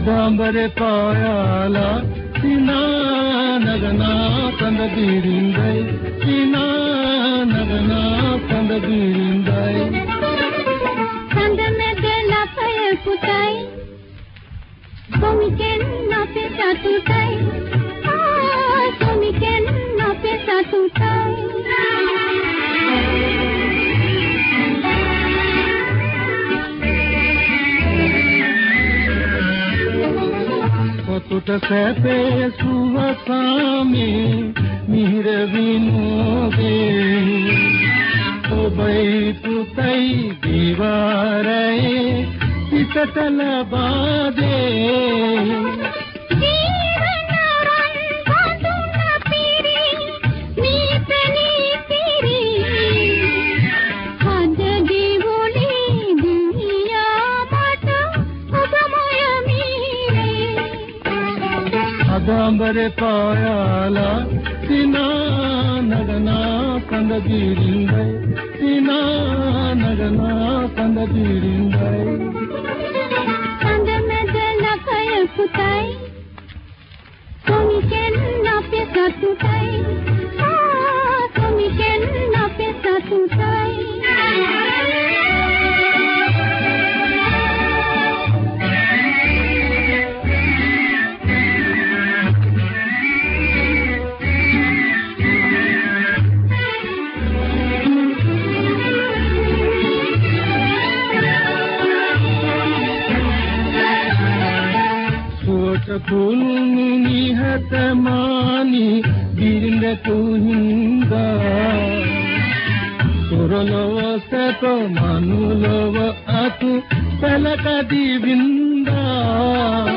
අදාඹරේ පායාලා සිනා නගනා කඳ බිරින්දයි සිනා නගනා කඳ බිරින්දයි කඳ මැද ලපය පුතයි කොමිකෙන් අපේ සතුටයි කොමිකෙන් අපේ සතුටයි තුට සැපේ සුවසාමේ මිහිර විනෝදේ ඔබයි පුතයි දිවාරේ සිතට ලබා දේ අදාඹරේ පායාලා සිනා නගනා කඳ බිරින්දයි සිනා නගනා කඳ බිරින්දයි කඳ මැද ලපය පුතයි කොමිකෙන් අපේ සතුටයි කොමිකෙන් අපේ සතුටයි කුළුණු නිහතමානි බිරිඳ තුහින්දා සොරලොව සැප මනුලොව අතු පළකදී වින්දා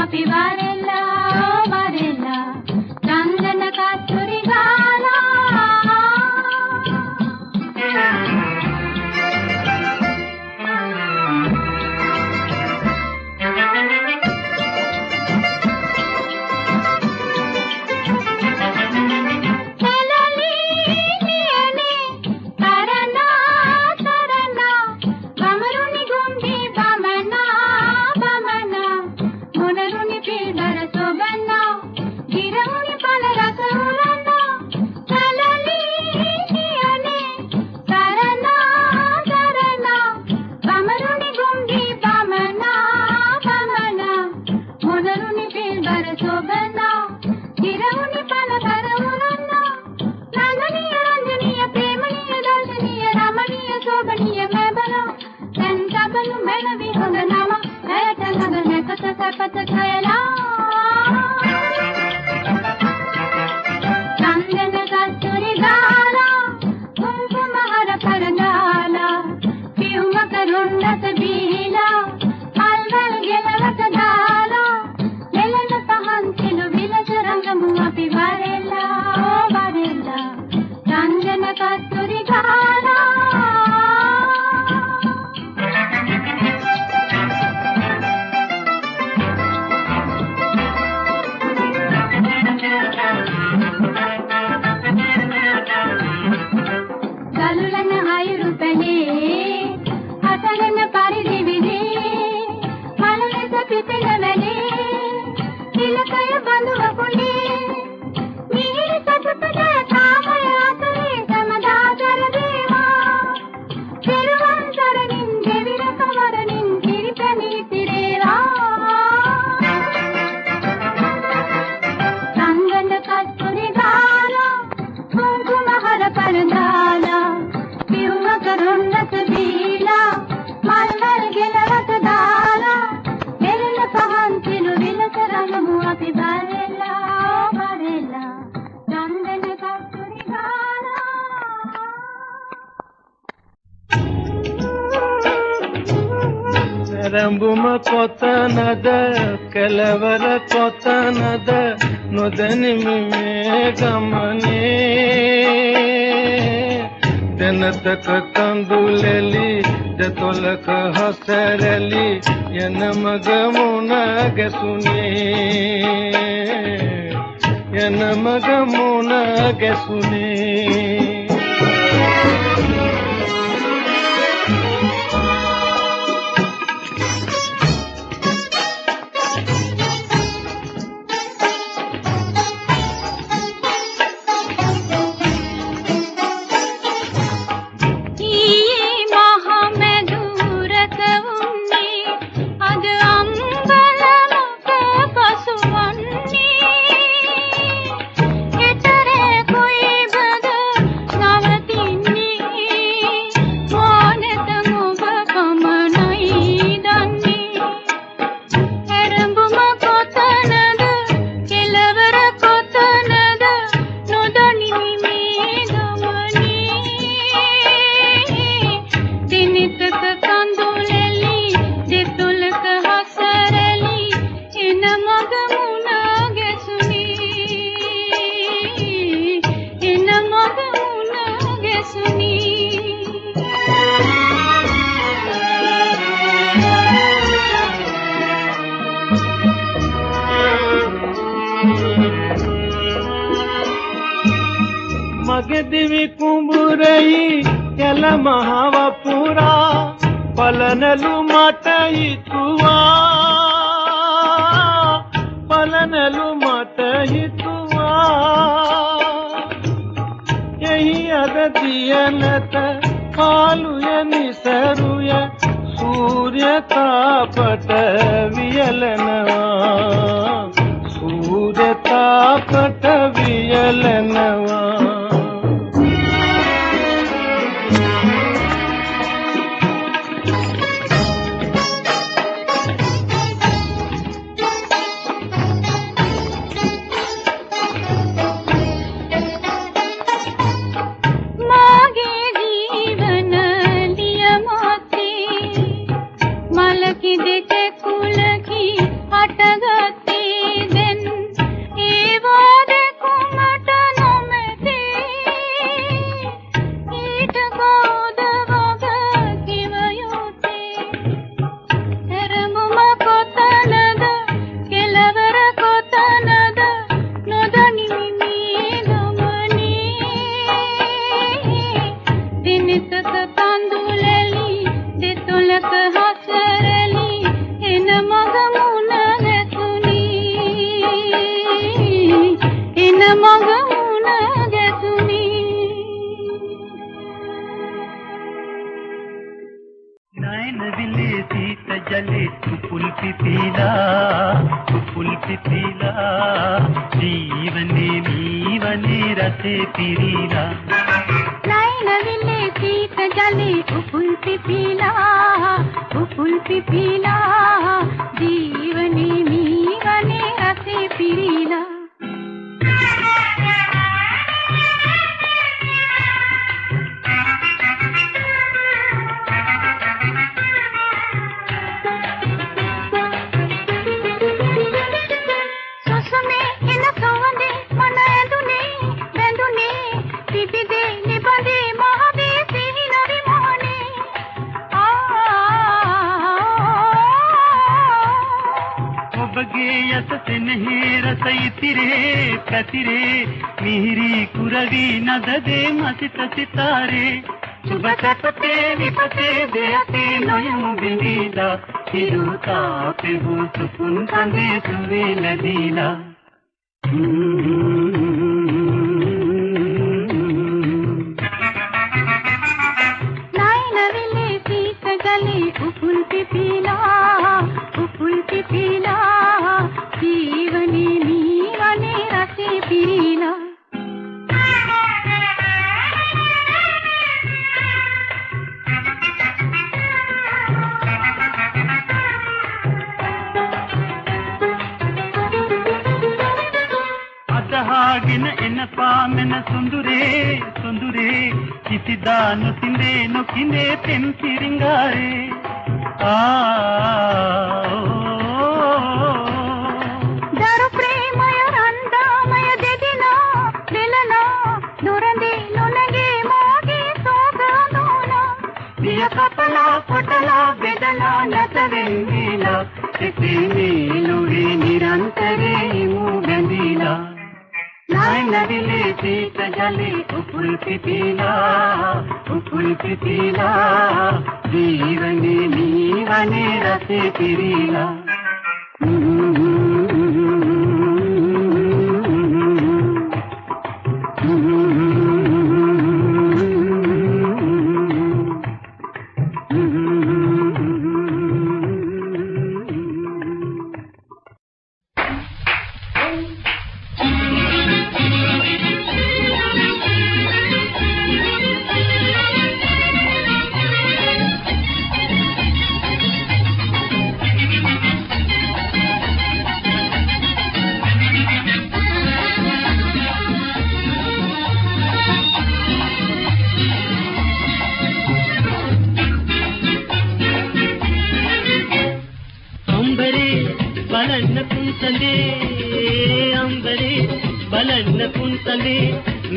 අපි වරෙල්ලා වරෙල්ලා චන්දන කස්තුරි ගාලා රඹුම කොතනද කෙලවර කොතනද නොදැනිමි මේ ගමනේ දෙනතක කඳුලෙලි දෙතොලක හසරලි යන මග මුණ ගැසුනේ යන මග මුණ ගැසුනේ මගේ දිවි කුඹුරෙහි කෙල මහවපුරා පලනලු මට හිතුවා පලනලු මට හිතුවා එහි අද දිය නැත කාලුය නිසරුය සූර්ය තාපට වියලනවා සූර්ය තාපට වියලනවා මලකි දෙක කුලකි හටගත් උපුල් පිපිලා ජීවනේ මීවනේ රසේ පිරීලා නයිනවිලේ සීත ජලේ උපුල් පිපිලා ජීවනේ මීවනේ රසේ පිරීලා ಕತಿರೆ ಮಿಹಿರಿ ಕುರವಿ ನದದೆ ಮಸಿತ ಸಿತಾರೆ ಶುಭ ಸಪತೆ ವಿಪತೆ ದೇಹತೆ ನಯಮು ಬಿಂದೀಲ ತಿರುತಾ ಪಿಹು ಸುಕುನ್ ತಂದೆ ಸುವೆ ನದೀಲ ನೈನವಿಲೆ ಸೀತ ಗಲೆ ಉಪುಲ್ ಪಿಪೀಲಾ ಜೀವನೇ ನೀವನೇ ರಸೆ ಪಿರೀಲಾ ಅದಹಾಗಿನ ಎನ್ನಪಾ ಮೆನ ಸುಂದುರೇ ಕಿಸಿದಾನು ತಿಂದೆ ನೊಕ್ಕಿಂದೆ ತೆಂಸಿರಿಂಗಾರೆ ಕಪಲ ಪೊಟಲ ಬೆದಲ ನತವೆಂದಿಲ ಮೇಲುವೆ ನಿರಂತರೇ ಮೂಗಂದಿಲ ನೈನವಿಲೆ ಸೀತ ಜಲೆ ಉಪುಲ್ ಪಿಪೀಲಾ ಜೀವನೆ ನೀವನೆ ರಸೆ ಪಿರೀಲಾ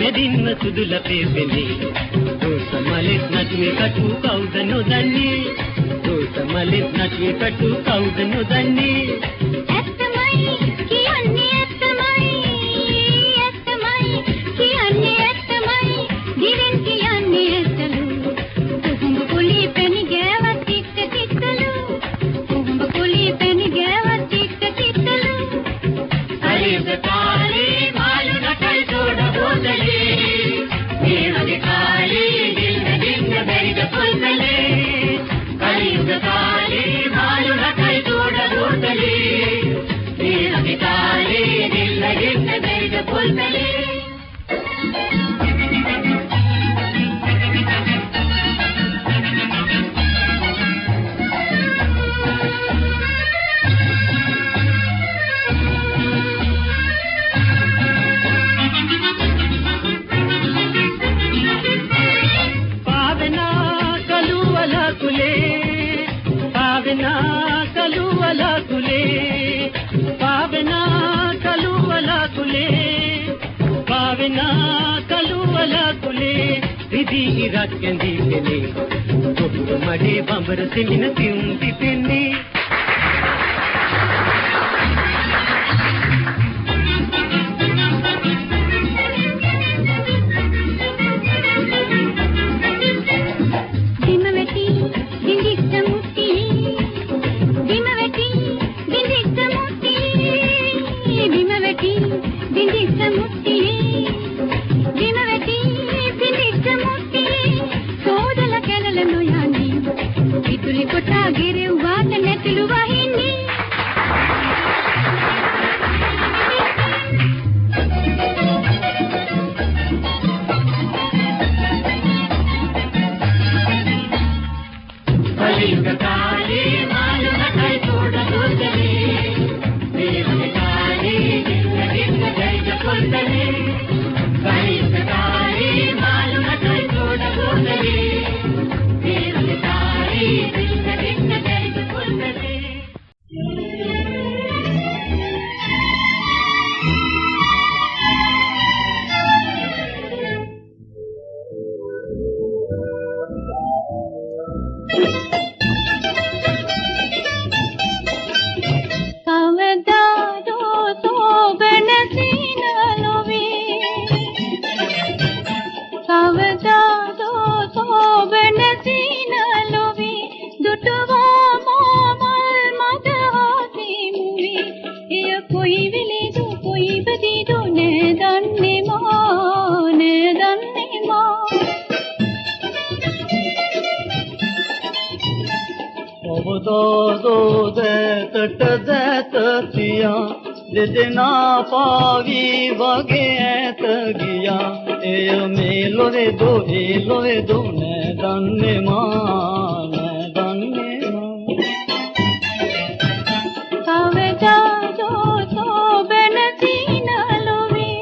මෙදින්න සුදු ලපේ පෙනේ දෝස මලෙත් නැටුවේ කටු කවුද නොදන්නේ දෝස මලෙත් නැටුවේ කටු කවුද නොදන්නේ ඇත්තමයි කියන්නේ දිවෙන් කියන්නේ ඇත්තලු උඹ කුලි පෙනි ගෑවත් තිත්තලු උඹ කුලි පෙනි ගෑවත් තිත්තලු කලියුග කාලේ මාළු නටයි තෝඩ බෝතලේ මේ වගේ කාලේ දින්න බැරිද පොල්පලේ කලියුග කාලේ මාළු නටයි තෝඩ බෝතලේ මේ වගේ කාලේ දින්න බැරිද පොල්පලේ රක්කඳී පෙනේ කොපුර මඩේ බඹර සෙමින තියුම් පිපෙන්නේ ඇතට දැත තියා දෙදෙනා පාවී වගේ ඈත ගියා එය මේ ලොවේදෝ ඒ ලොවේදෝ නෑ දන්නේ මා නෑ දන්නේ මා කවදාදෝ සෝබන තින ලොවේ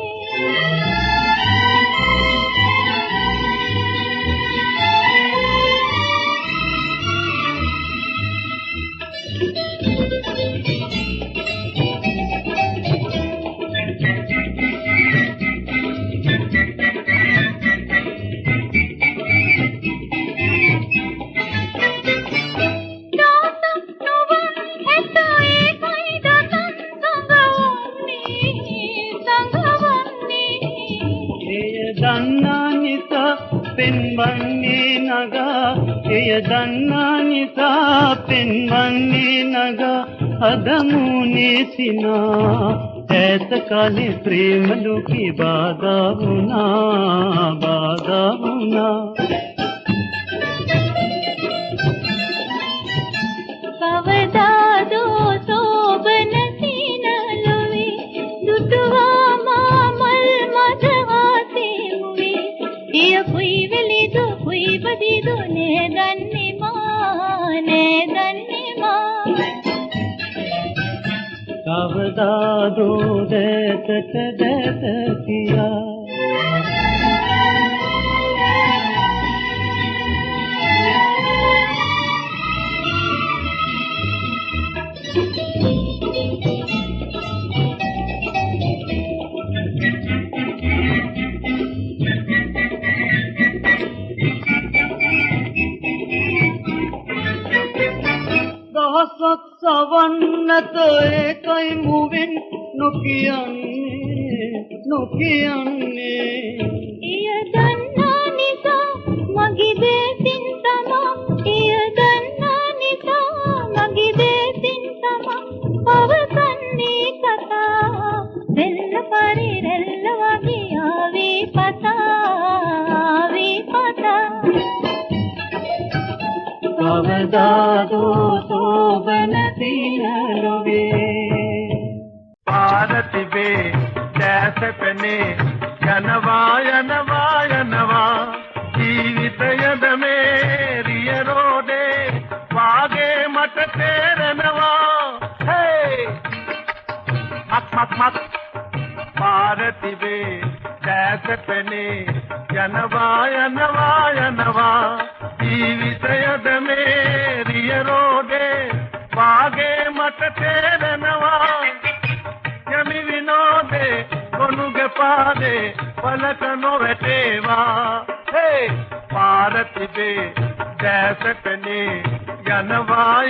පෙන්වන්නේ නගා එය දන්නා නිසා පෙන්වන්නේ නගා අදමුනේ සිනා ඈත කාලේ ප්‍රේම ලෝකේ බාධා වුණා කවදාදෝ සෝබන තින ලොවේ දුටුවා මාමල් මදවාසේ මුවේ එය කුයි වෙලිදෝ කුයි බදීදෝ නේ දන්නේ මා කවදාදෝ දැතට දැත කියා දහසක් සවන්නත ඒකයි මුවින් නොකියන්නේ එය දන්නා නිසා මගේ දේසින් තමා එය දන්නා නිසා මගේ දේසින් තමා පවසන්නේ කතා දෙල්ල පරි රෙල්ල වගේ ආවේ පතා කවදාදෝ සෝබන තින ලොවේ පාරතිබේ දැසපනේ යනවා ජීවිතයද මේ රිය රෝඩේ වාගේ මට තේරෙනවා හේ මත් පාරතිබේ දැසපනේ යනවා ජීවිතයද මේ රිය රෝඩේ වාගේ මට තේරෙනවා යමි විනෝදේ කොනුගේ පාදේ පලක නොවැටේවා හේ පාරතිබේ දැසපනේ යනවා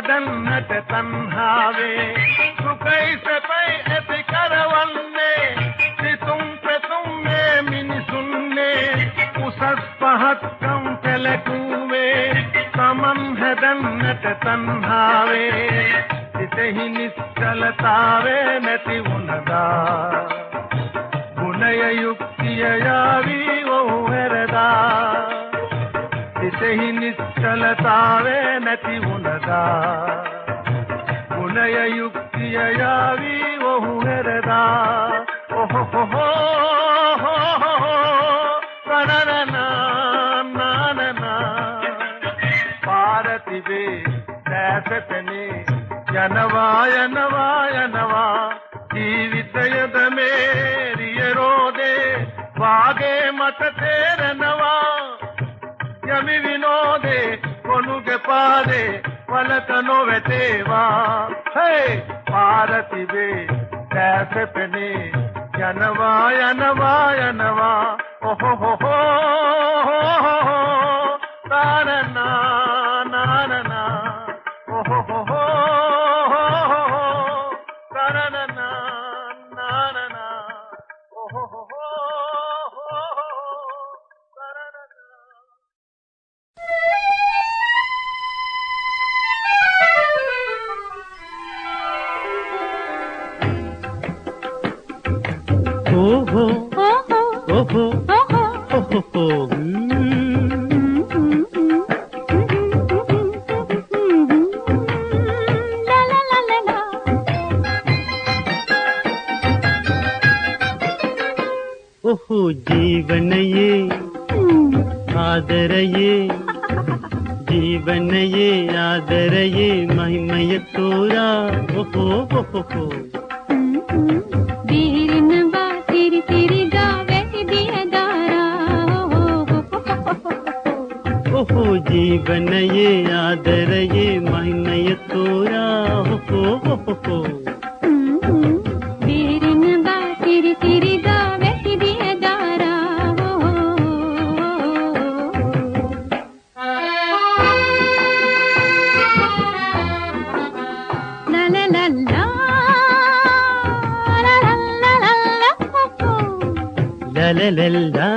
හදන්නට තණ්හාවේ සුඛයිසපයි ඇති කරවන්නේ සිතුම් පෙතුම් මේ මිනිසුන්නේ උසස් පහත්කම් පෙළකුවේ තමන් හදන්නට තණ්හාවේ සිතෙහි නිශ්චලතාවේ නැති වුණදා ගුණය යුක්තිය යාවී ඔහු හැරදා සිතෙහි නිශ්චලතාවේ නැති වුණදා ගුණය යුක්තිය යාවී ඔහු හැරදා පාරතිබේ දැසපනේ යනවා ජීවිතයද මේ රිය රෝදේ වාගේ මට තේරෙනවා යමි විනෝදේ කොනුගේ පාදේ වලක නොවැටේවා හේ පාරතිබේ දැසපනේ යනවා जीवन ये आदर ये जीवन ये आदर ये महिमय तोरा ओहो ओहो बीरन बा तेरी तेरी गावे दिया दारा ओहो जीवन ये आदर ये महिमय तोरा ओहो ओहो बीरन बा तेरी तेरी गावे la la la la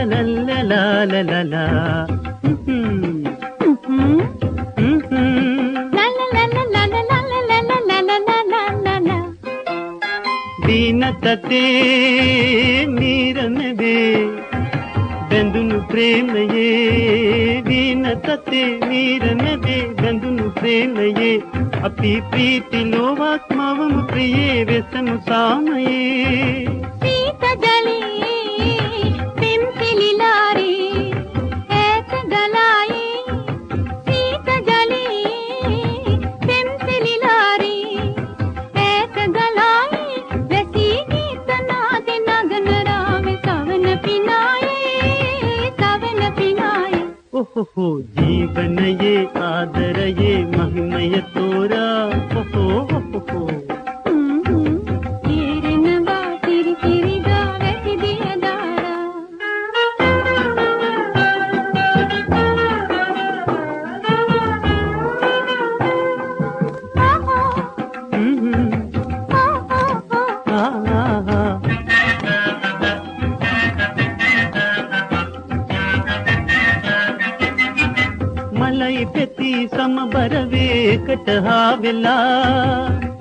la la la la la दीनतते मीरनवे बंधुनु प्रेम ये दीनतते मीरनवे बंधुनु प्रेम ये अपि प्रीति लोवात्मवम प्रिये व्यसनु सामये ओहो जीवन ये आदर ये महिमय तोरा ओहो ओहो बीरन बा तेरी तेरी गावे दिया दारा मलई पेती समबरवे कटहावेला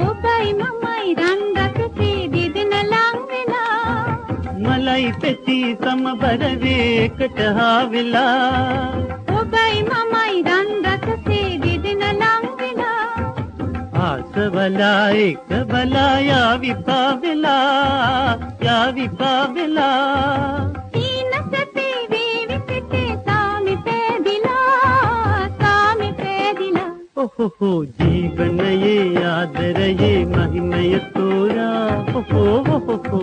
ओ बाई मम्माई रंगत से दिदन लांगवेला मलई पेती समबरवे कटहावेला ओ बाई मम्माई रंगत से दिदन लांगवेला आसवला एक बला या विपावेला ओहो जीवन ये आदर ये महिमय तोरा ओहो ओहो